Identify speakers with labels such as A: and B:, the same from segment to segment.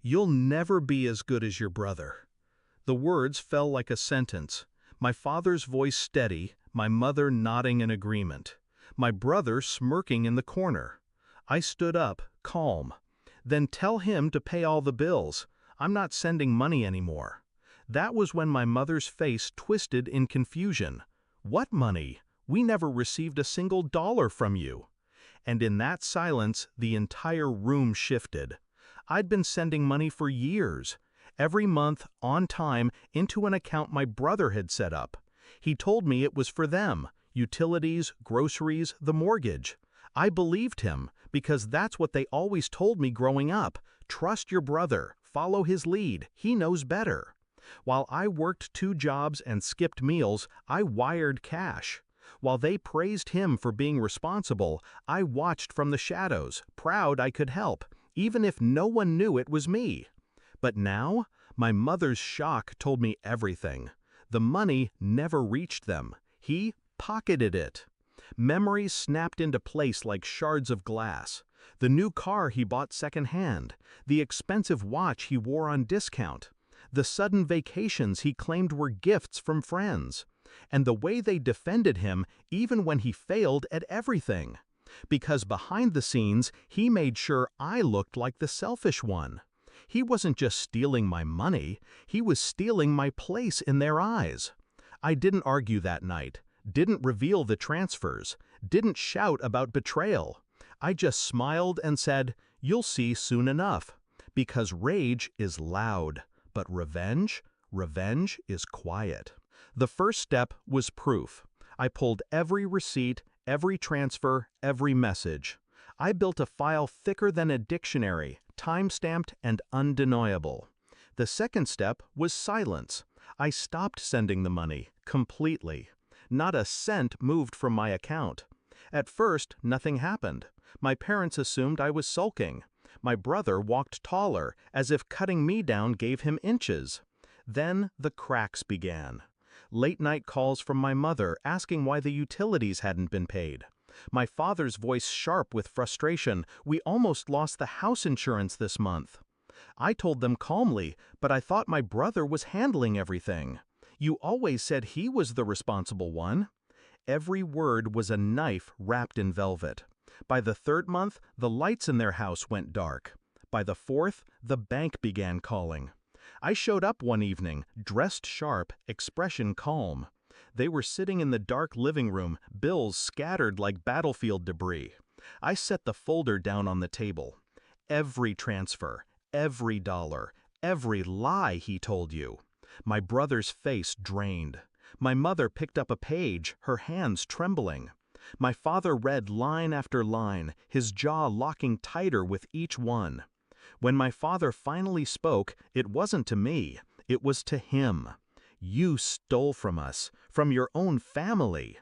A: "You'll never be as good as your brother." The words fell like a sentence, my father's voice steady, my mother nodding in agreement, my brother smirking in the corner. I stood up, calm. "Then tell him to pay all the bills. I'm not sending money anymore." That was when my mother's face twisted in confusion. "What money? We never received a single dollar from you." And in that silence, the entire room shifted. I'd been sending money for years, every month, on time, into an account my brother had set up. He told me it was for them, utilities, groceries, the mortgage. I believed him, because that's what they always told me growing up. Trust your brother, follow his lead, he knows better. While I worked 2 jobs and skipped meals, I wired cash. While they praised him for being responsible, I watched from the shadows, proud I could help, even if no one knew it was me. But now, my mother's shock told me everything. The money never reached them. He pocketed it. Memories snapped into place like shards of glass. The new car he bought secondhand, the expensive watch he wore on discount, the sudden vacations he claimed were gifts from friends, and the way they defended him even when he failed at everything. Because behind the scenes, he made sure I looked like the selfish one. He wasn't just stealing my money, he was stealing my place in their eyes. I didn't argue that night, didn't reveal the transfers, didn't shout about betrayal. I just smiled and said, "You'll see soon enough." Because rage is loud, but revenge is quiet. The first step was proof. I pulled every receipt, every transfer, every message. I built a file thicker than a dictionary, time-stamped and undeniable. The second step was silence. I stopped sending the money, completely. Not a cent moved from my account. At first, nothing happened. My parents assumed I was sulking. My brother walked taller, as if cutting me down gave him inches. Then the cracks began. Late-night calls from my mother asking why the utilities hadn't been paid. My father's voice sharp with frustration, "We almost lost the house insurance this month." I told them calmly, but I thought my brother was handling everything. "You always said he was the responsible one." Every word was a knife wrapped in velvet. By the 3rd month, the lights in their house went dark. By the 4th, the bank began calling. I showed up one evening, dressed sharp, expression calm. They were sitting in the dark living room, bills scattered like battlefield debris. I set the folder down on the table. "Every transfer, every dollar, every lie he told you." My brother's face drained. My mother picked up a page, her hands trembling. My father read line after line, his jaw locking tighter with each one. When my father finally spoke, it wasn't to me, it was to him. "You stole from us, from your own family."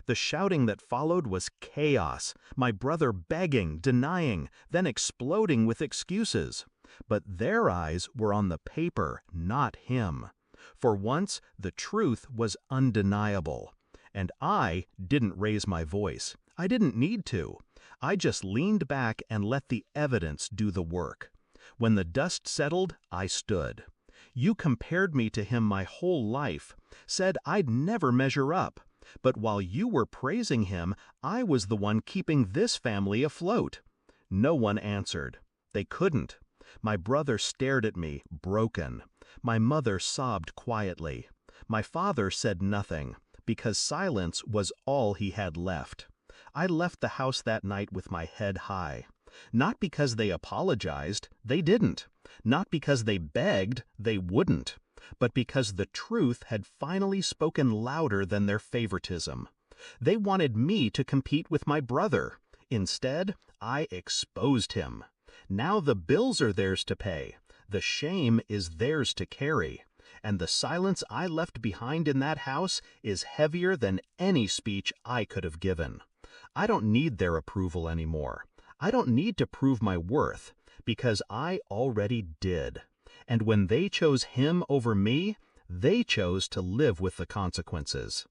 A: The shouting that followed was chaos, my brother begging, denying, then exploding with excuses. But their eyes were on the paper, not him. For once, the truth was undeniable. And I didn't raise my voice. I didn't need to. I just leaned back and let the evidence do the work. When the dust settled, I stood. "You compared me to him my whole life, said I'd never measure up. But while you were praising him, I was the one keeping this family afloat." No one answered. They couldn't. My brother stared at me, broken. My mother sobbed quietly. My father said nothing, because silence was all he had left. I left the house that night with my head high. Not because they apologized, they didn't. Not because they begged, they wouldn't. But because the truth had finally spoken louder than their favoritism. They wanted me to compete with my brother. Instead, I exposed him. Now the bills are theirs to pay. The shame is theirs to carry. And the silence I left behind in that house is heavier than any speech I could have given. I don't need their approval anymore. I don't need to prove my worth, because I already did. And when they chose him over me, they chose to live with the consequences.